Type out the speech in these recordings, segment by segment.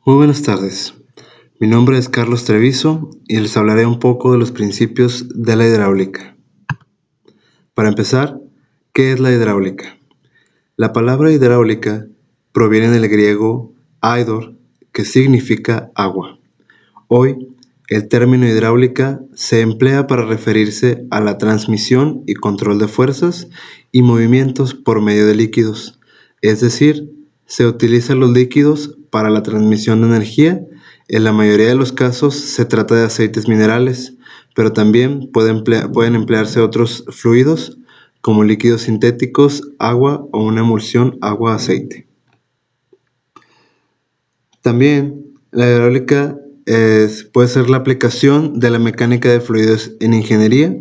Muy buenas tardes. Mi nombre es Carlos Treviso y les hablaré un poco de los principios de la hidráulica. Para empezar, ¿qué es la hidráulica? La palabra hidráulica proviene del griego hydor, que significa agua. Hoy, el término hidráulica se emplea para referirse a la transmisión y control de fuerzas y movimientos por medio de líquidos, es decir, se utilizan los líquidos para la transmisión de energía. En la mayoría de los casos se trata de aceites minerales, pero también pueden emplearse otros fluidos como líquidos sintéticos, agua o una emulsión agua-aceite. También la hidráulica puede ser la aplicación de la mecánica de fluidos en ingeniería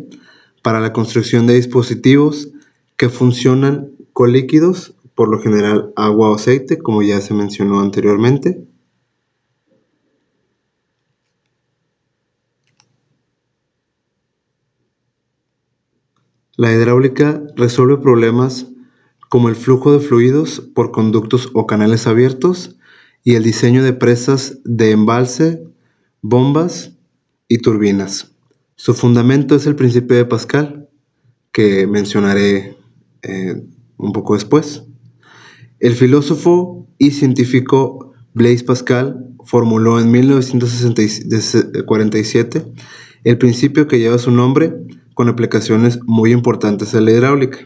para la construcción de dispositivos que funcionan con líquidos, por lo general agua o aceite, como ya se mencionó anteriormente. La hidráulica resuelve problemas como el flujo de fluidos por conductos o canales abiertos y el diseño de presas de embalse, bombas y turbinas. Su fundamento es el principio de Pascal, que mencionaré un poco después. El filósofo y científico Blaise Pascal formuló en 1947 el principio que lleva su nombre, con aplicaciones muy importantes en la hidráulica.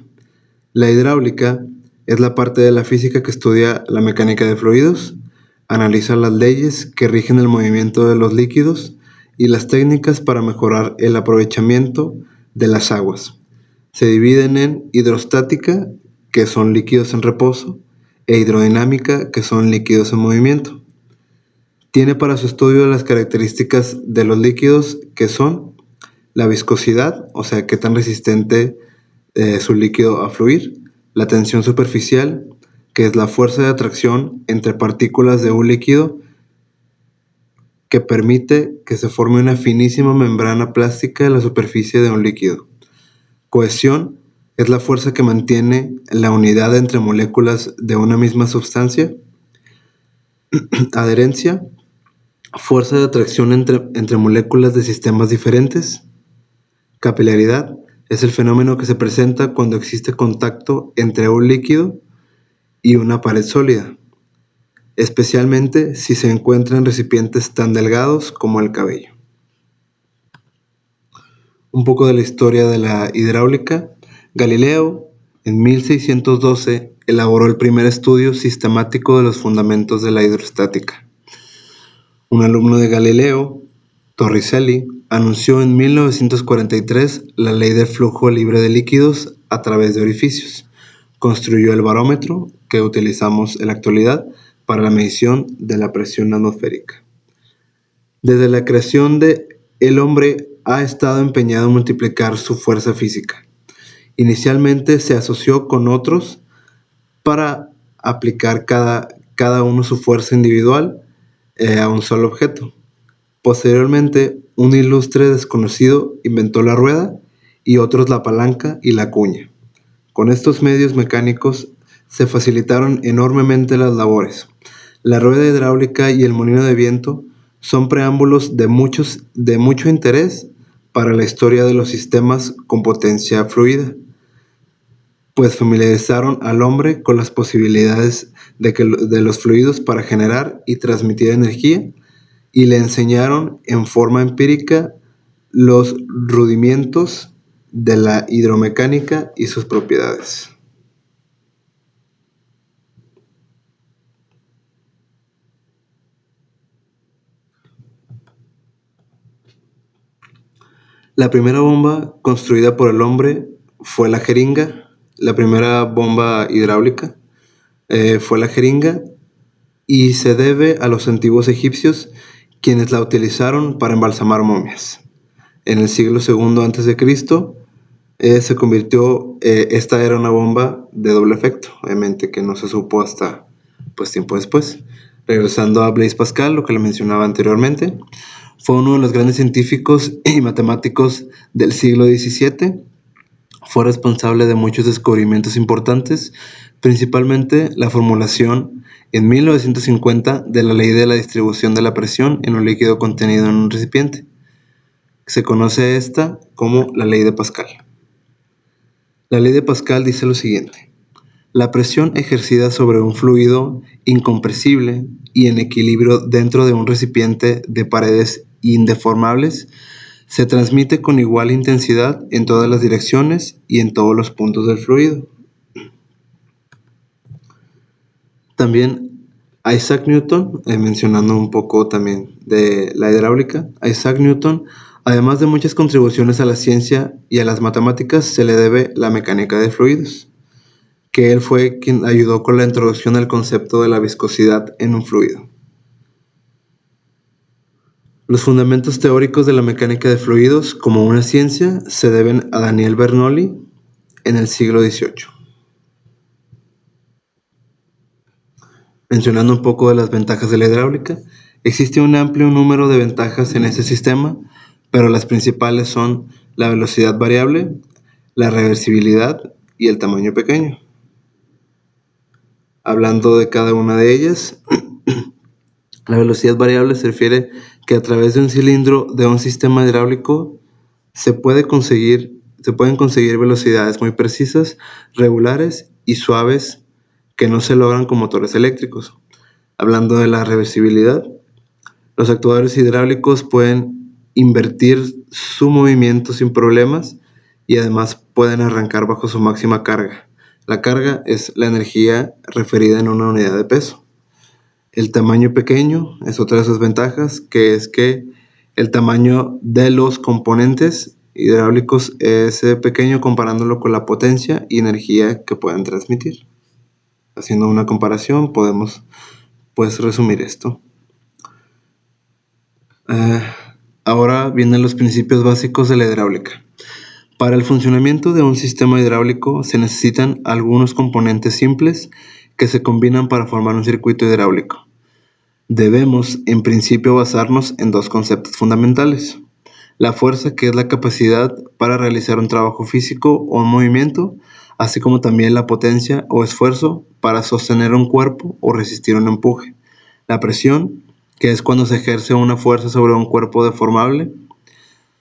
La hidráulica es la parte de la física que estudia la mecánica de fluidos, analiza las leyes que rigen el movimiento de los líquidos y las técnicas para mejorar el aprovechamiento de las aguas. Se dividen en hidrostática, que son líquidos en reposo, e hidrodinámica, que son líquidos en movimiento. Tiene para su estudio las características de los líquidos, que son la viscosidad, o sea, qué tan resistente es su líquido a fluir, la tensión superficial, que es la fuerza de atracción entre partículas de un líquido que permite que se forme una finísima membrana plástica en la superficie de un líquido. Cohesión es la fuerza que mantiene la unidad entre moléculas de una misma sustancia. Adherencia, fuerza de atracción entre moléculas de sistemas diferentes. Capilaridad es el fenómeno que se presenta cuando existe contacto entre un líquido y una pared sólida, especialmente si se encuentra en recipientes tan delgados como el cabello. Un poco de la historia de la hidráulica. Galileo, en 1612, elaboró el primer estudio sistemático de los fundamentos de la hidrostática. Un alumno de Galileo, Torricelli, anunció en 1943 la ley del flujo libre de líquidos a través de orificios. Construyó el barómetro que utilizamos en la actualidad para la medición de la presión atmosférica. Desde la creación el hombre ha estado empeñado en multiplicar su fuerza física. Inicialmente se asoció con otros para aplicar cada uno su fuerza individual a un solo objeto. Posteriormente, un ilustre desconocido inventó la rueda y otros la palanca y la cuña. Con estos medios mecánicos se facilitaron enormemente las labores. La rueda hidráulica y el molino de viento son preámbulos de mucho interés para la historia de los sistemas con potencia fluida, pues familiarizaron al hombre con las posibilidades de los fluidos para generar y transmitir energía y le enseñaron en forma empírica los rudimentos de la hidromecánica y sus propiedades. La primera bomba construida por el hombre fue la jeringa. La primera bomba hidráulica fue la jeringa y se debe a los antiguos egipcios, quienes la utilizaron para embalsamar momias. En el siglo II a.C. Se convirtió, esta era una bomba de doble efecto, obviamente que no se supo hasta tiempo después. Regresando a Blaise Pascal, lo que le mencionaba anteriormente, fue uno de los grandes científicos y matemáticos del siglo XVII. Fue responsable de muchos descubrimientos importantes, principalmente la formulación en 1950 de la ley de la distribución de la presión en un líquido contenido en un recipiente. Se conoce esta como la ley de Pascal. La ley de Pascal dice lo siguiente: la presión ejercida sobre un fluido incompresible y en equilibrio dentro de un recipiente de paredes indeformables se transmite con igual intensidad en todas las direcciones y en todos los puntos del fluido. También Isaac Newton, mencionando un poco también de la hidráulica, Isaac Newton, además de muchas contribuciones a la ciencia y a las matemáticas, se le debe la mecánica de fluidos, que él fue quien ayudó con la introducción del concepto de la viscosidad en un fluido. Los fundamentos teóricos de la mecánica de fluidos como una ciencia se deben a Daniel Bernoulli en el siglo XVIII. Mencionando un poco de las ventajas de la hidráulica, existe un amplio número de ventajas en este sistema, pero las principales son la velocidad variable, la reversibilidad y el tamaño pequeño. Hablando de cada una de ellas, la velocidad variable se refiere que a través de un cilindro de un sistema hidráulico se pueden conseguir velocidades muy precisas, regulares y suaves que no se logran con motores eléctricos. Hablando de la reversibilidad, los actuadores hidráulicos pueden invertir su movimiento sin problemas y además pueden arrancar bajo su máxima carga. La carga es la energía referida en una unidad de peso. El tamaño pequeño es otra de sus ventajas, que es que el tamaño de los componentes hidráulicos es pequeño comparándolo con la potencia y energía que pueden transmitir. Haciendo una comparación podemos resumir esto. Ahora vienen los principios básicos de la hidráulica. Para el funcionamiento de un sistema hidráulico se necesitan algunos componentes simples que se combinan para formar un circuito hidráulico. Debemos, en principio, basarnos en dos conceptos fundamentales: la fuerza, que es la capacidad para realizar un trabajo físico o un movimiento, así como también la potencia o esfuerzo para sostener un cuerpo o resistir un empuje. La presión, que es cuando se ejerce una fuerza sobre un cuerpo deformable.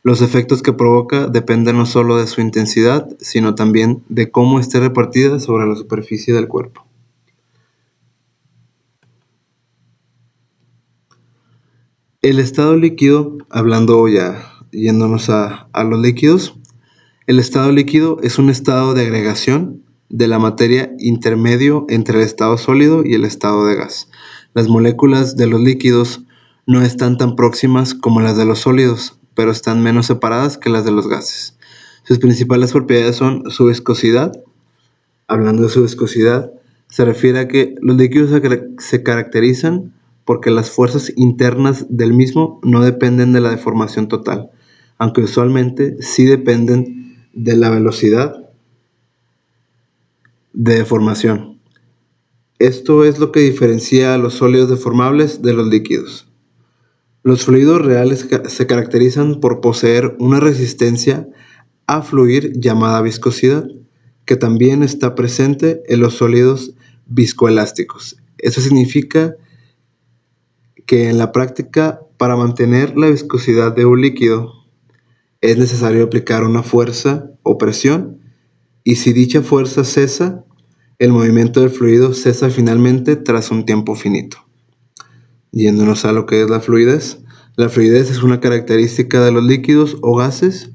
Los efectos que provoca dependen no solo de su intensidad, sino también de cómo esté repartida sobre la superficie del cuerpo. El estado líquido, hablando ya yéndonos a los líquidos, el estado líquido es un estado de agregación de la materia intermedio entre el estado sólido y el estado de gas. Las moléculas de los líquidos no están tan próximas como las de los sólidos, pero están menos separadas que las de los gases. Sus principales propiedades son su viscosidad. Hablando de su viscosidad, se refiere a que los líquidos se caracterizan porque las fuerzas internas del mismo no dependen de la deformación total, aunque usualmente sí dependen de la velocidad de deformación. Esto es lo que diferencia a los sólidos deformables de los líquidos. Los fluidos reales se caracterizan por poseer una resistencia a fluir llamada viscosidad, que también está presente en los sólidos viscoelásticos. Eso significa que en la práctica, para mantener la viscosidad de un líquido, es necesario aplicar una fuerza o presión, y si dicha fuerza cesa, el movimiento del fluido cesa finalmente tras un tiempo finito. Yéndonos a lo que es la fluidez. La fluidez es una característica de los líquidos o gases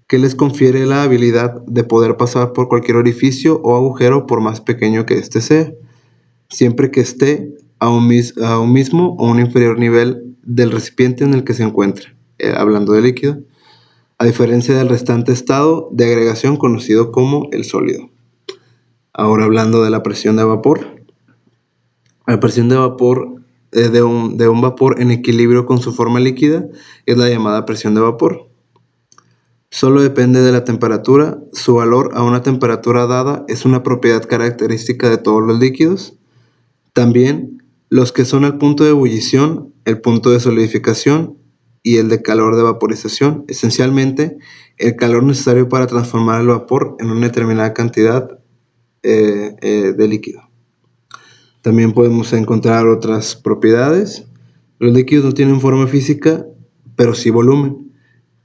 que les confiere la habilidad de poder pasar por cualquier orificio o agujero por más pequeño que éste sea, siempre que esté a un mismo o un inferior nivel del recipiente en el que se encuentre, hablando de líquido, a diferencia del restante estado de agregación conocido como el sólido. Ahora hablando de la presión de vapor. La presión de vapor de un vapor en equilibrio con su forma líquida es la llamada presión de vapor. Solo depende de la temperatura. Su valor a una temperatura dada es una propiedad característica de todos los líquidos. También los que son el punto de ebullición, el punto de solidificación y el de calor de vaporización. Esencialmente, el calor necesario para transformar el vapor en una determinada cantidad de líquido. También podemos encontrar otras propiedades. Los líquidos no tienen forma física, pero sí volumen.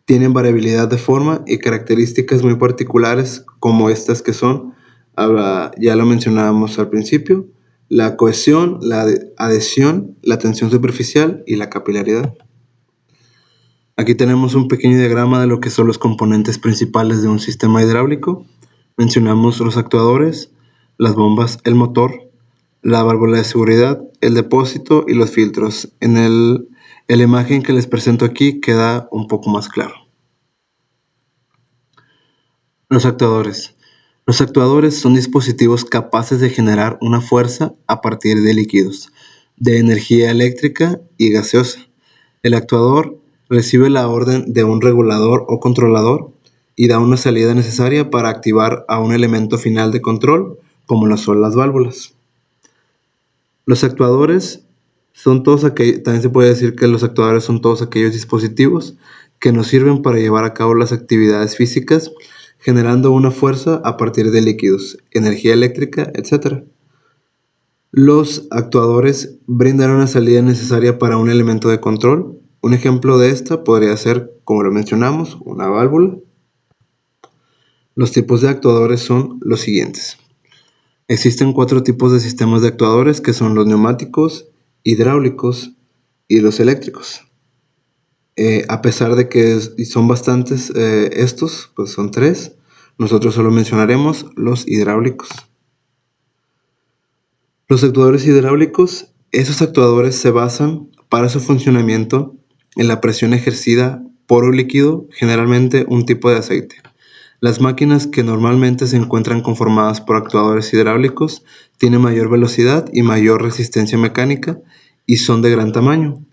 Tienen variabilidad de forma y características muy particulares, como estas que son, ya lo mencionábamos al principio, la cohesión, la adhesión, la tensión superficial y la capilaridad. Aquí tenemos un pequeño diagrama de lo que son los componentes principales de un sistema hidráulico. Mencionamos los actuadores, las bombas, el motor, la válvula de seguridad, el depósito y los filtros. En la imagen que les presento aquí queda un poco más claro. Los actuadores. Los actuadores son dispositivos capaces de generar una fuerza a partir de líquidos, de energía eléctrica y gaseosa. El actuador recibe la orden de un regulador o controlador y da una salida necesaria para activar a un elemento final de control, como lo son las válvulas. Los actuadores son todos aquellos, también se puede decir que los actuadores son todos aquellos dispositivos que nos sirven para llevar a cabo las actividades físicas, generando una fuerza a partir de líquidos, energía eléctrica, etc. Los actuadores brindan una salida necesaria para un elemento de control. Un ejemplo de esta podría ser, como lo mencionamos, una válvula. Los tipos de actuadores son los siguientes. Existen 4 tipos de sistemas de actuadores, que son los neumáticos, hidráulicos y los eléctricos. A pesar de que son bastantes estos, pues son 3, nosotros solo mencionaremos los hidráulicos. Los actuadores hidráulicos, esos actuadores se basan para su funcionamiento en la presión ejercida por un líquido, generalmente un tipo de aceite. Las máquinas que normalmente se encuentran conformadas por actuadores hidráulicos tienen mayor velocidad y mayor resistencia mecánica y son de gran tamaño.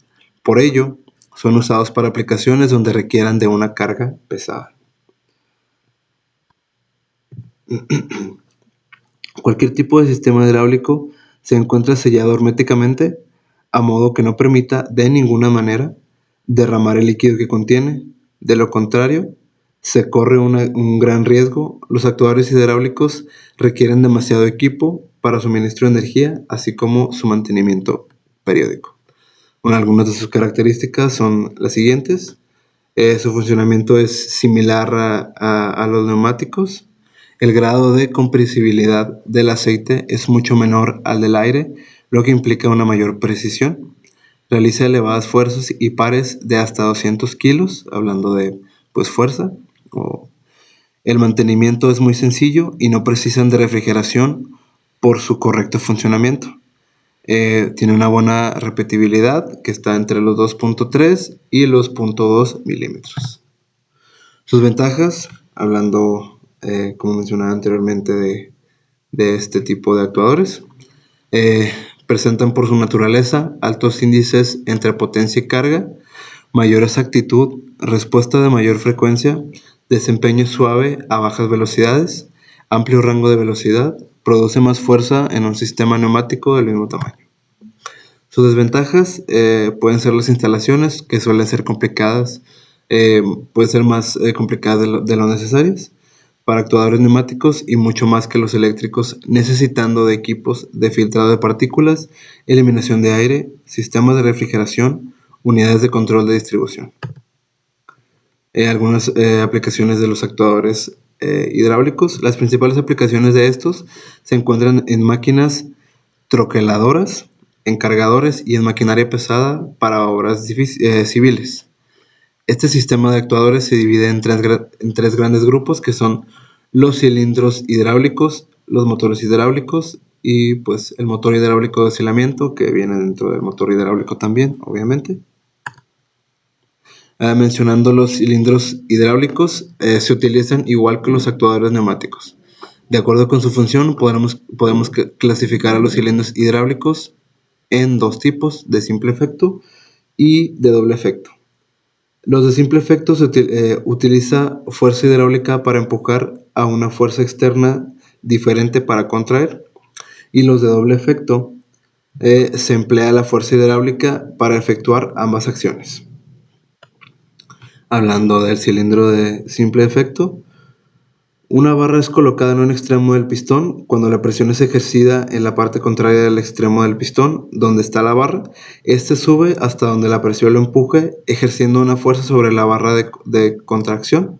Por ello, son usados para aplicaciones donde requieran de una carga pesada. Cualquier tipo de sistema hidráulico se encuentra sellado herméticamente, a modo que no permita de ninguna manera derramar el líquido que contiene. De lo contrario, se corre un gran riesgo. Los actuadores hidráulicos requieren demasiado equipo para suministro de energía, así como su mantenimiento periódico. Bueno, algunas de sus características son las siguientes. Su funcionamiento es similar a los neumáticos. El grado de compresibilidad del aceite es mucho menor al del aire, lo que implica una mayor precisión. Realiza elevadas fuerzas y pares de hasta 200 kilos, hablando de fuerza. El mantenimiento es muy sencillo y no precisan de refrigeración por su correcto funcionamiento. Tiene una buena repetibilidad que está entre los 2.3 y los 0.2 milímetros. Sus ventajas, hablando como mencionaba anteriormente de este tipo de actuadores, presentan por su naturaleza altos índices entre potencia y carga, mayor exactitud, respuesta de mayor frecuencia, desempeño suave a bajas velocidades, amplio rango de velocidad, produce más fuerza en un sistema neumático del mismo tamaño. Sus desventajas pueden ser las instalaciones, que suelen ser complicadas, pueden ser más complicadas de lo necesarias para actuadores neumáticos y mucho más que los eléctricos, necesitando de equipos de filtrado de partículas, eliminación de aire, sistemas de refrigeración, unidades de control de distribución. Algunas aplicaciones de los actuadores hidráulicos. Las principales aplicaciones de estos se encuentran en máquinas troqueladoras, en cargadores y en maquinaria pesada para obras civiles. Este sistema de actuadores se divide en tres grandes grupos, que son los cilindros hidráulicos, los motores hidráulicos y pues el motor hidráulico de oscilamiento, que viene dentro del motor hidráulico también, obviamente. Mencionando los cilindros hidráulicos, se utilizan igual que los actuadores neumáticos. De acuerdo con su función, podemos clasificar a los cilindros hidráulicos en 2 tipos, de simple efecto y de doble efecto. Los de simple efecto se utiliza fuerza hidráulica para empujar a una fuerza externa diferente para contraer, y los de doble efecto se emplea la fuerza hidráulica para efectuar ambas acciones. Hablando del cilindro de simple efecto, una barra es colocada en un extremo del pistón. Cuando la presión es ejercida en la parte contraria del extremo del pistón, donde está la barra, este sube hasta donde la presión lo empuje, ejerciendo una fuerza sobre la barra de contracción.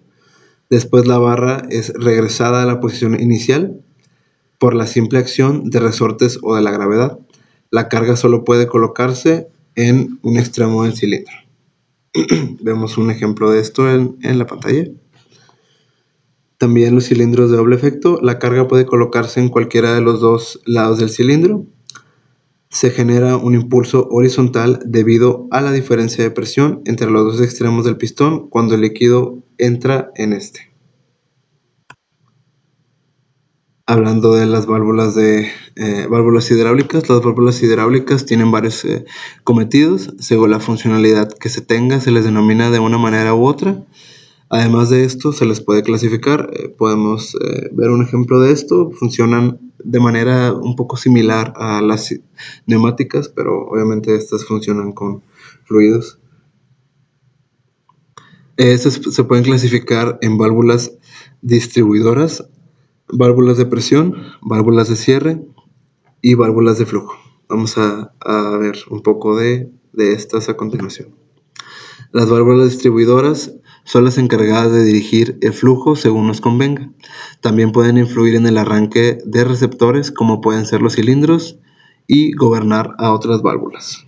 Después la barra es regresada a la posición inicial por la simple acción de resortes o de la gravedad. La carga solo puede colocarse en un extremo del cilindro. Vemos un ejemplo de esto en la pantalla. También los cilindros de doble efecto, la carga puede colocarse en cualquiera de los dos lados del cilindro. Se genera un impulso horizontal debido a la diferencia de presión entre los dos extremos del pistón cuando el líquido entra en este. Hablando de las válvulas hidráulicas, las válvulas hidráulicas tienen varios cometidos. Según la funcionalidad que se tenga, se les denomina de una manera u otra. Además de esto, se les puede clasificar. Podemos ver un ejemplo de esto. Funcionan de manera un poco similar a las neumáticas, pero obviamente estas funcionan con fluidos. Se pueden clasificar en válvulas distribuidoras, válvulas de presión, válvulas de cierre y válvulas de flujo. Vamos a ver un poco de estas a continuación. Las válvulas distribuidoras son las encargadas de dirigir el flujo según nos convenga. También pueden influir en el arranque de receptores, como pueden ser los cilindros, y gobernar a otras válvulas.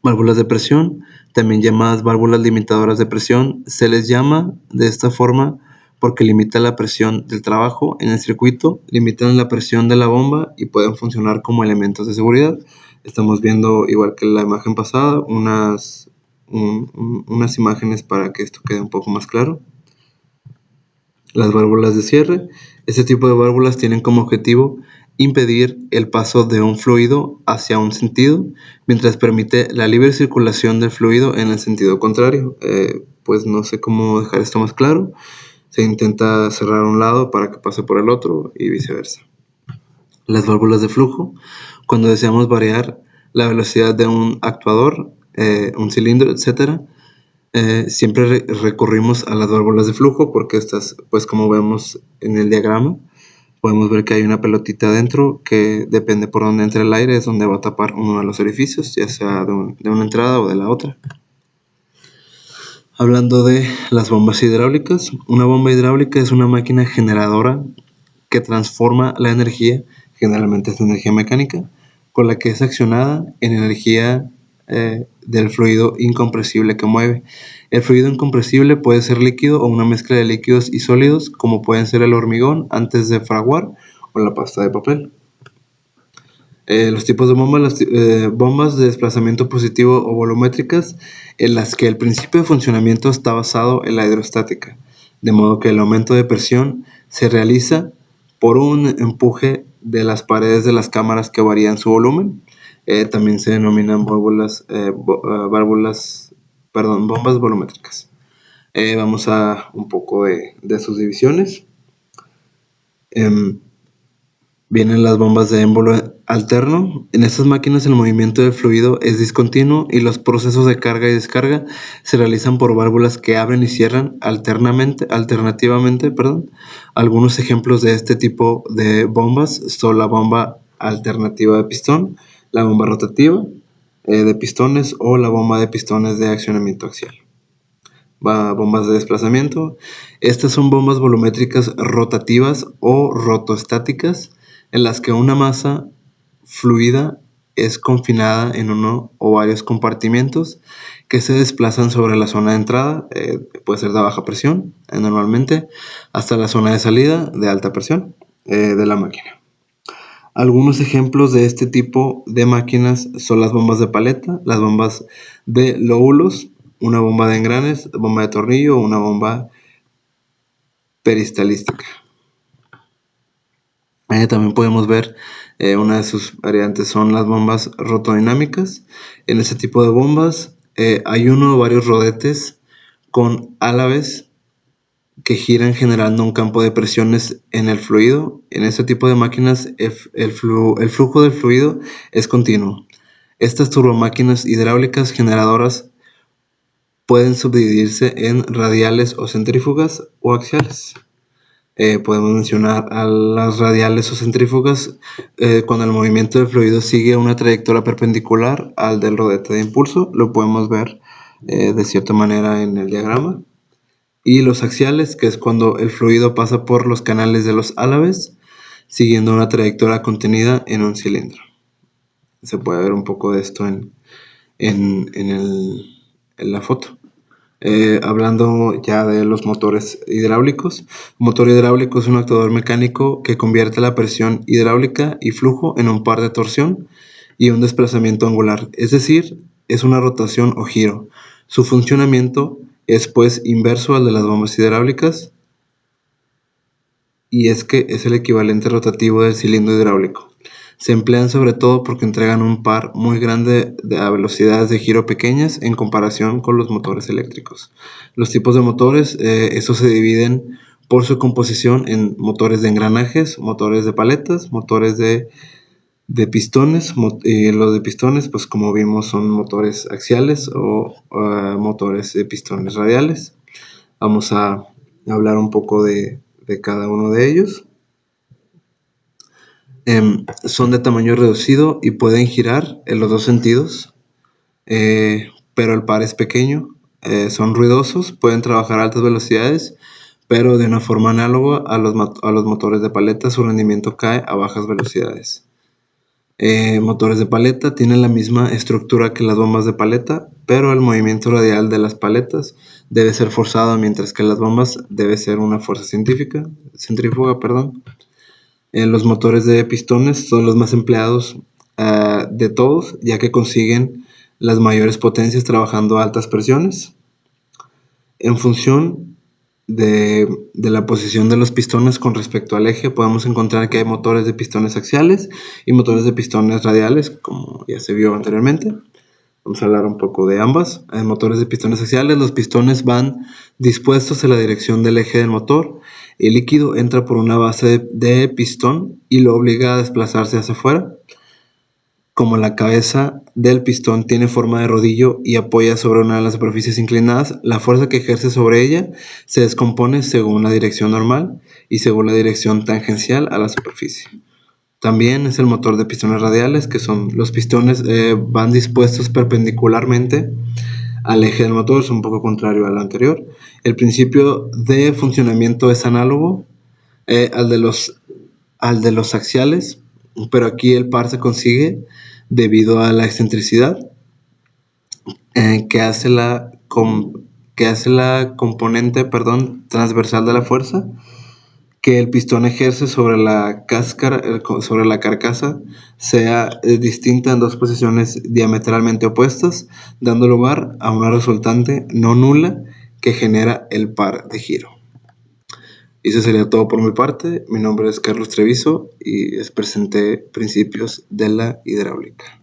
Válvulas de presión, también llamadas válvulas limitadoras de presión, se les llama de esta forma porque limitan la presión del trabajo en el circuito, limitan la presión de la bomba y pueden funcionar como elementos de seguridad. Estamos viendo, igual que la imagen pasada, unas imágenes para que esto quede un poco más claro. Las válvulas de cierre. Este tipo de válvulas tienen como objetivo impedir el paso de un fluido hacia un sentido, mientras permite la libre circulación del fluido en el sentido contrario. Pues no sé cómo dejar esto más claro. Se intenta cerrar un lado para que pase por el otro y viceversa. Las válvulas de flujo. Cuando deseamos variar la velocidad de un actuador, un cilindro, etc., siempre recurrimos a las válvulas de flujo porque estas, pues como vemos en el diagrama, podemos ver que hay una pelotita adentro que depende por donde entre el aire, es donde va a tapar uno de los orificios, ya sea de una entrada o de la otra. Hablando de las bombas hidráulicas, una bomba hidráulica es una máquina generadora que transforma la energía, generalmente es energía mecánica, con la que es accionada en energía del fluido incompresible que mueve. El fluido incompresible puede ser líquido o una mezcla de líquidos y sólidos, como pueden ser el hormigón antes de fraguar o la pasta de papel. Los tipos de bombas, las bombas de desplazamiento positivo o volumétricas, en las que el principio de funcionamiento está basado en la hidrostática, de modo que el aumento de presión se realiza por un empuje de las paredes de las cámaras que varían su volumen. También se denominan bombas volumétricas. Vamos a un poco de sus divisiones. Vienen las bombas de émbolo alterno. En estas máquinas el movimiento del fluido es discontinuo y los procesos de carga y descarga se realizan por válvulas que abren y cierran alternativamente. Algunos ejemplos de este tipo de bombas son la bomba alternativa de pistón, la bomba rotativa de pistones o la bomba de pistones de accionamiento axial. Bombas de desplazamiento. Estas son bombas volumétricas rotativas o rotoestáticas, en las que una masa fluida es confinada en uno o varios compartimentos que se desplazan sobre la zona de entrada, puede ser de baja presión normalmente, hasta la zona de salida de alta presión de la máquina. Algunos ejemplos de este tipo de máquinas son las bombas de paleta, las bombas de lóbulos, una bomba de engranes, bomba de tornillo o una bomba peristaltística. También podemos ver una de sus variantes son las bombas rotodinámicas. En este tipo de bombas hay uno o varios rodetes con álabes que giran generando un campo de presiones en el fluido. En este tipo de máquinas el flujo del fluido es continuo. Estas turbomáquinas hidráulicas generadoras pueden subdividirse en radiales o centrífugas o axiales. Podemos mencionar a las radiales o centrífugas cuando el movimiento del fluido sigue una trayectoria perpendicular al del rodete de impulso. Lo podemos ver de cierta manera en el diagrama. Y los axiales, que es cuando el fluido pasa por los canales de los álabes siguiendo una trayectoria contenida en un cilindro. Se puede ver un poco de esto en la foto. Hablando ya de los motores hidráulicos. Un motor hidráulico es un actuador mecánico que convierte la presión hidráulica y flujo en un par de torsión y un desplazamiento angular, es decir, es una rotación o giro. Su funcionamiento es pues inverso al de las bombas hidráulicas, y es que es el equivalente rotativo del cilindro hidráulico. Se emplean sobre todo porque entregan un par muy grande a velocidades de giro pequeñas en comparación con los motores eléctricos. Los tipos de motores, estos se dividen por su composición en motores de engranajes, motores de paletas, motores de pistones. Los de pistones, pues como vimos, son motores axiales o motores de pistones radiales. Vamos a hablar un poco de cada uno de ellos. Son de tamaño reducido y pueden girar en los dos sentidos, pero el par es pequeño. Son ruidosos, pueden trabajar a altas velocidades, pero de una forma análoga a los motores de paleta, su rendimiento cae a bajas velocidades. Motores de paleta tienen la misma estructura que las bombas de paleta, pero el movimiento radial de las paletas debe ser forzado, mientras que las bombas debe ser una fuerza centrífuga. Los motores de pistones son los más empleados de todos, ya que consiguen las mayores potencias trabajando a altas presiones. En función de la posición de los pistones con respecto al eje, podemos encontrar que hay motores de pistones axiales y motores de pistones radiales, como ya se vio anteriormente. Vamos a hablar un poco de ambas. En motores de pistones axiales, los pistones van dispuestos en la dirección del eje del motor. El líquido entra por una base de pistón y lo obliga a desplazarse hacia afuera. Como la cabeza del pistón tiene forma de rodillo y apoya sobre una de las superficies inclinadas, la fuerza que ejerce sobre ella se descompone según la dirección normal y según la dirección tangencial a la superficie. También es el motor de pistones radiales, que son los pistones van dispuestos perpendicularmente al eje del motor, es un poco contrario al anterior. El principio de funcionamiento es análogo al de los axiales, pero aquí el par se consigue debido a la excentricidad que hace la componente transversal de la fuerza que el pistón ejerce sobre la carcasa sea distinta en dos posiciones diametralmente opuestas, dando lugar a una resultante no nula que genera el par de giro. Y eso sería todo por mi parte. Mi nombre es Carlos Treviso y les presenté principios de la hidráulica.